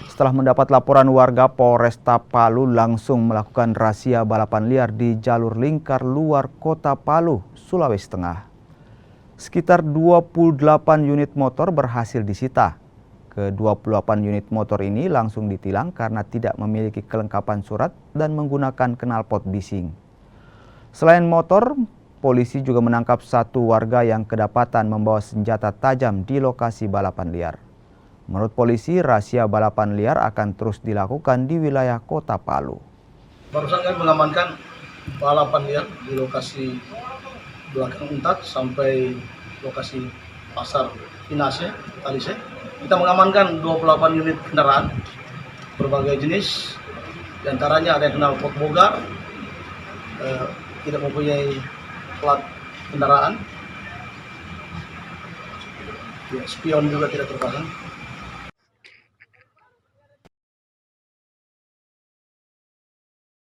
Setelah mendapat laporan warga, Polresta Palu langsung melakukan razia balapan liar di jalur lingkar luar kota Palu, Sulawesi Tengah. Sekitar 28 unit motor berhasil disita. Ke-28 unit motor ini langsung ditilang karena tidak memiliki kelengkapan surat dan menggunakan knalpot bising. Selain motor, polisi juga menangkap satu warga yang kedapatan membawa senjata tajam di lokasi balapan liar. Menurut polisi, razia balapan liar akan terus dilakukan di wilayah kota Palu. Barusan kami mengamankan balapan liar di lokasi belakang Untat sampai lokasi pasar Inase, Talise. Kita mengamankan 28 unit kendaraan berbagai jenis, diantaranya ada yang kenal pot bogar, tidak mempunyai plat kendaraan, spion juga tidak terpasang.